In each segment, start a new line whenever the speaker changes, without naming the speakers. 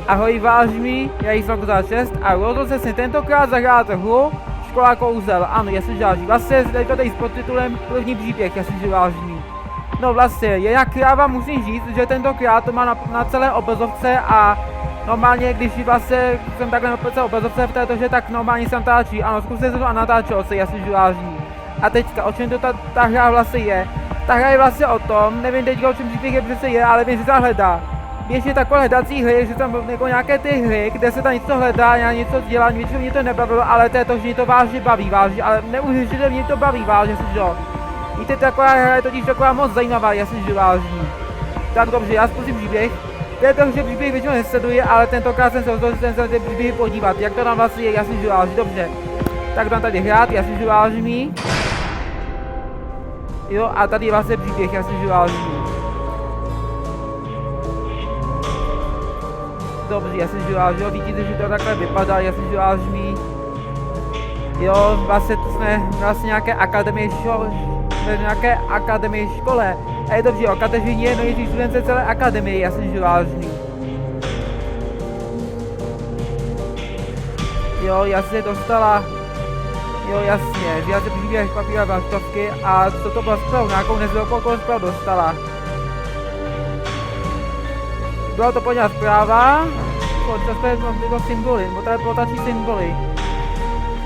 Ahoj vážní, já jsem Kozá 6 a rozhodl jsem si tentokrát zahrát hru Škola kouzel. Ano, jasně vážní. Vlastně je to tady s podtitulem První příběh, jasně vážní. No vlastně, jinak já vám musím říct, že tentokrát to má na celé obrazovce a normálně, když vlastně jsem takhle na celé obrazovce v této, že tak normálně se natáčí. Ano, zkuste se to a natáčelo se, jasně vážní. A teďka, o čem to ta hra vlastně je? Ta hra je vlastně o tom, nevím teďka o čem příběh je přece je, ale vím, že se hledá. Běžně takové hledací hry, že tam jako nějaké ty hry, kde se tam něco hledá, něco dělá, většinou mě to nebavilo, ale to, že mě to vážně baví, vážně, ale neuvěřitelně mě to baví, vážně, jo. Víte, taková hra je totiž taková moc zajímavá, jasně, že vážně. Tak dobře, já zkusím příběh. Této hře příběh většinou nesleduje, ale tentokrát jsem se rozhodl, že se příběh podívat, jak to tam vlastně je, jasně, že vážně, dobře. Tak dám tady hrát, jasně, že vážně. Jo, a tady je vlastně příběh, jasně, že vážně. Dobře, jasně, že vážně, vidíte, že to takhle vypadá, jasně, že vážně. Jo, vlastně jsme vlastně nějaké akademie škole. A je dobře, o Kateřině je největší studence celé akademie, jasně, že vážně. Jo, jasně dostala. Jo, jasně, já se příběh papíra vlaštovky a co to bylo zprávu, nějakou nezvelkou zprávu dostala. Byla to poněvá zpráva, to symboly, nebo teleportační symboly.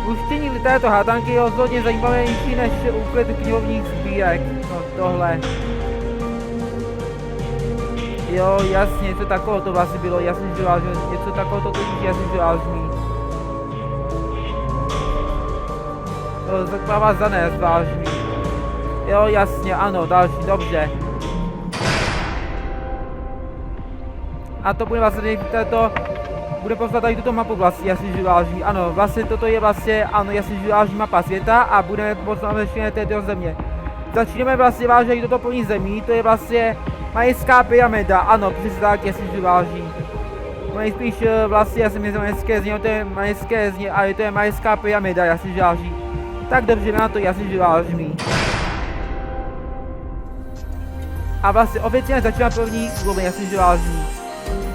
Uštění této hádanky je rozhodně zajímavější než úklid knihovních sbírek. No tohle. Jo, jasně, něco takového to vlastně bylo, jasně, že vážně, něco takového to tudíž jasně, že vážný. Zpráva zanést, vážný. Jo, jasně, ano, další, dobře. A to bude vlastně této, bude poslat tady tuto mapu vlastně, jasně, že váží. Ano, vlastně toto je vlastně, ano, jasně, že váží mapa světa a budeme poslat všechny této země. Začneme vlastně vážit toto plní zemí, to je vlastně Majská pyramida, ano, přesně tak, jasně, že váží. Nejspíš vlastně, já jsem myslel Majské zně, to je Majské zně, ale to je Majská pyramida, jasně, že váží. Tak dobře, na to jasně, že váží. A vlastně oficiálně začíná první úroveň, jasně, že váží.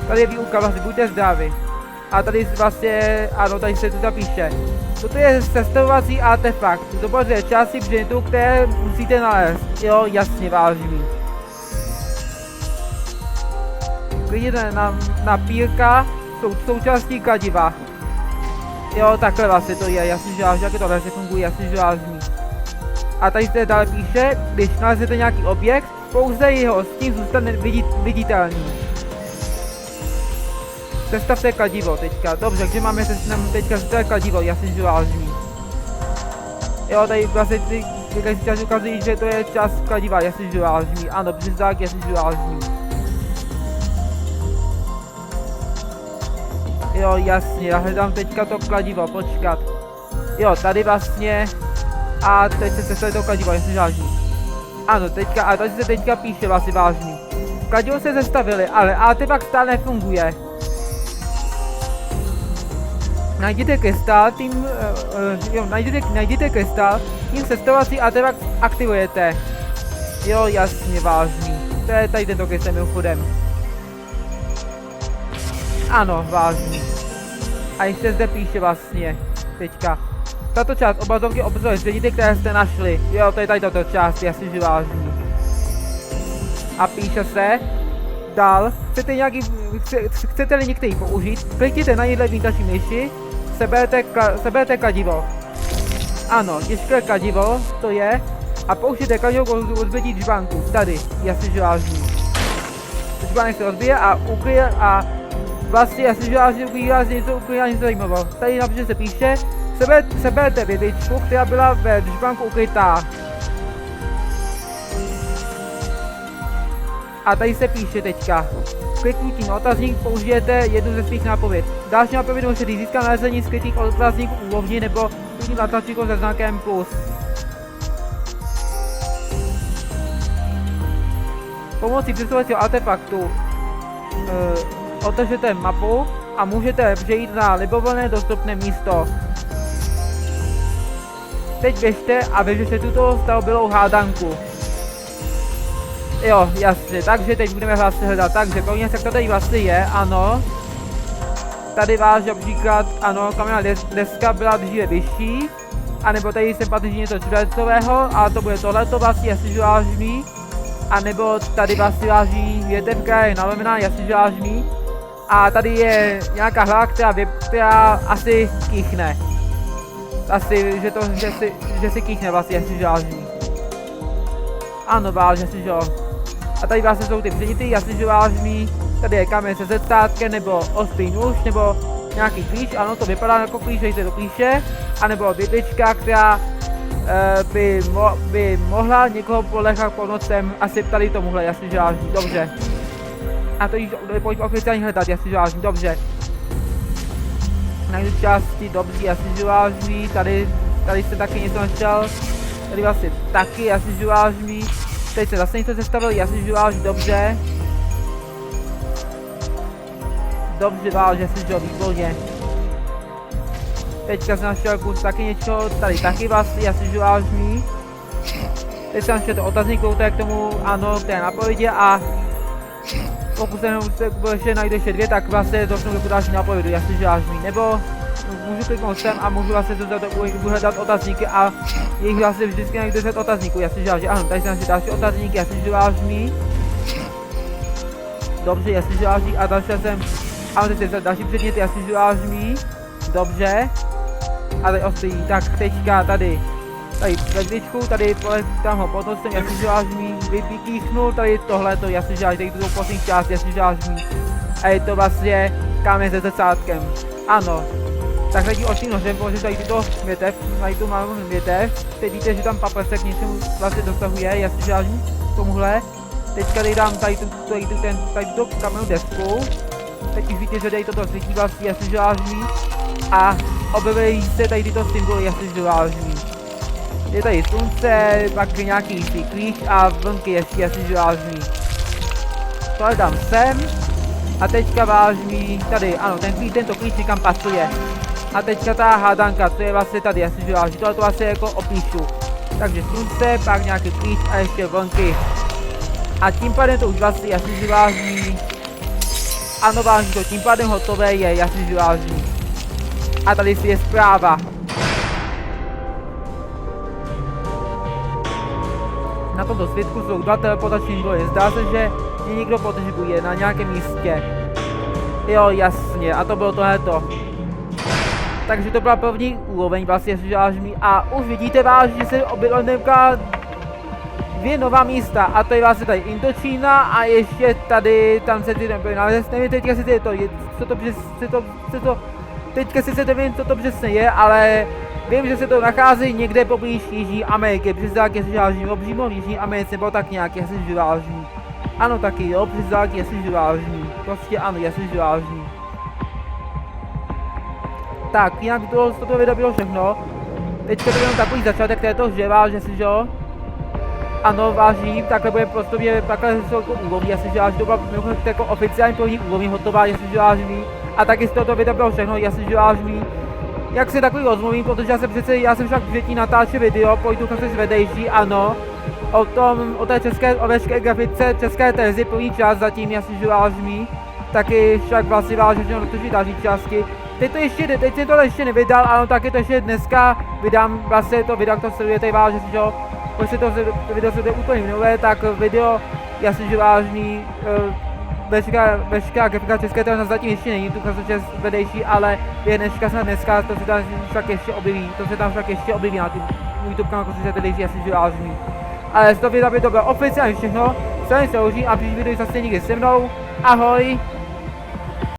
Tady je výuka, vlastně buďte zdraví. A tady vlastně, ano, tady se tu zapíše. Toto je sestavovací artefakt. Zobrazuje části předmětů, které musíte nalézt. Jo, jasně, vážný. Klikněte na pírka, jsou součástí kladiva. Jo, takhle vlastně to je, jasně, že vážný, jak je to vlastně funguje, jasně, že vážný. A tady se dále píše, když nalezete nějaký objekt, pouze jeho stín zůstane viditelný. Sestavte kladivo teďka, dobře, takže máme teďka kladivo, jasně, že vážný. Jo, tady vlastně ty část ukazují, že to je část kladiva, jasně, že vážný. Ano, přesně tak, jasně, že vážný. Jo, jasně, já hledám teďka to kladivo, počkat. Jo, tady vlastně. A teď se sestavuje to kladivo, jasně, že vážný. Ano, teďka, a tady se teďka píše vlastně vážný. Kladivo se sestavili, ale artefakt stále nefunguje. Najděte krystal, najděte krystal, tím sestavovací artefakt aktivujete. Jo, jasně, vážný. To je tady tento krystal mimochodem. Ano, vážný. A ještě zde píše vlastně, teďka. Tato část obrazovky obsahuje svědíky, které jste našli. Jo, to je tady tato část, jasně, že vážný. A píše se, dál, chcete-li některý použít, klikněte na jedné vnítací myši, seberte kladivo. Ano, těžké kladivo, to je, a použijte kladivo k rozbití džbánku, tady, jasně, že vážný. Džbánek se rozbije a ukryje a vlastně jasně, že vážný ukryje něco zajímavého. Tady například se píše, seberte větvičku, která byla ve džbánku ukrytá. A tady se píše teďka. Kliknutím na otazník použijete jednu ze svých nápověd. Další nápověd můžete získat nalezení skrytých otazníků úrovni nebo kliknutím na tlačítko se znakem plus. Pomocí přesouvajícího artefaktu otevřete mapu a můžete přejít na libovolné dostupné místo. Teď běžte a vyřešte tuto starobylou hádanku. Jo, jasně, takže teď budeme vlastně hledat, takže první se tady vlastně je, ano. tady váš například, ano, kamenná deska byla dříve vyšší, anebo tady se patří něco čtvercového, a to bude tohleto vlastně jasně žlážný, anebo tady vlastně váží větevka je nalomená jasně žlážný, a tady je nějaká hlava, která asi kýchne. Asi, že si kýchne vlastně jasně žlážný. Ano, vážně si jo. A tady vlastně jsou ty předměty jasně žlážný, tady je kamen se zrcátkem, nebo ostrý nůž, nebo nějaký klíč, ano, to vypadá jako klíč, dejte do klíče, anebo větvička, která by mohla někoho polechat pod nocem, asi tady tomuhle jasně žlážný, dobře. A to již pojďme oficiálně hledat jasně žlážný, dobře. Najdu části, dobře, jasně žlážný, tady jsem taky něco našel, tady vlastně taky jasně žlážný, teď se zase něco sestavil, jasně žlážný, dobře. Dobře, váže si, že výborně. Teďka jsem našel kus taky něco, tady taky vlastně jasně žlážný. Teď jsem našel to otazník, to je k tomu, ano, k té napovědi, a pokud se ještě najdu ještě dvě, tak vlastně došnu do další napovědu, jasně žlážný. Nebo můžu kliknout sem a můžu vlastně hledat otazníky a jich vlastně vždycky najdu 10 otazníků, jasně žlážný. Ano, tady jsem našel další otazník, jasně žlážný. Dobře, jasně žlážný, a další jsem. A teď se další předměty jasně žlážný. Dobře. A tady ostrý, tak teďka tady vedličku, tady tam ho potom jsem jasně žlážný, vykýchnul, tady tohleto jasně žlážný, tady tu poslední část jasně žlážný. A je to vlastně kámen se zrcátkem. Ano. Tak tady očím nožem, protože tady tyto větev, tady tu malou větev. Teď víte, že tam paprsek něčemu vlastně dosahuje, jasně žlážný, tomuhle. Teďka tady dám tady tu kamennou desku. Teď už víte, že tady toto svítí vlastně jasně žlážný a objevují se tady tyto symboly jasně žlážný. Je tady slunce, pak nějaký klíč a vlnky ještě jasně žlážný. Tohle dám sem a teďka vážný, tady, ano, tento klíč někam pasuje. A teďka ta hádanka, to je vlastně tady jasně žlážný, tohle to vlastně jako opíšu. Takže slunce, pak nějaký klíč a ještě vlnky. A tím pádem to už vlastně jasně žlážný. Ano, vážně to, tím pádem hotové je jasně žlážný. A tady si je zpráva. Na tomto světku jsou dva teleportační zdroje. Zdá se, že je někdo potřebuje na nějakém místě. Jo, jasně, a to bylo tohleto. Takže to byla první úroveň vlastně žlážný a už vidíte vážně, že se objevila dvě nová místa, a to je vlastně tady Indočína a ještě tady, tam se ty nebyly nalezet, nevím teďka si teďka si nevím, co to přesně je, ale vím, že se to nachází někde poblíž Jižní Ameriky, přes dálky jestli žlážní, no přímo v Jižní Americe, nebo tak nějak, jestli žlážní. Ano, taky jo, přes dálky jestli žlážní, prostě ano, jestli žlážní. Tak, jinak toto video bylo všechno. Teďka to jenom takový začátek této ževa, že si jo. Ano, vážím, takhle bude prostě, takhle jsou jako úrovní, jasně žlážní, to byla jako oficiální první úrovní hotová, jasně žlážní. A taky z tohoto videa bylo všechno, jasně žlážní. Jak si takový rozmluvím, protože já jsem však předtím natáčel video, pojdu se zvedejší, ano. O té o veškeré grafice české televizi první část zatím jasně žlážní. Taky však vlastně vážím, že dotočí další části. Teď jsem to ještě nevydal, ano, taky to ještě dneska vydám vlastně to video, to sledujete vážně, že jo. Protože to video se úplně nové, tak video jasně žlážní, veškerá grafika české televize zatím ještě není, tu čas vedejší, ale je dneska to se tam však ještě objeví, na tím YouTube kanál televizi jasně žlážní. Ale z toho videa by to bylo oficiálně všechno, se loužím a příští video zase někdy se mnou, ahoj!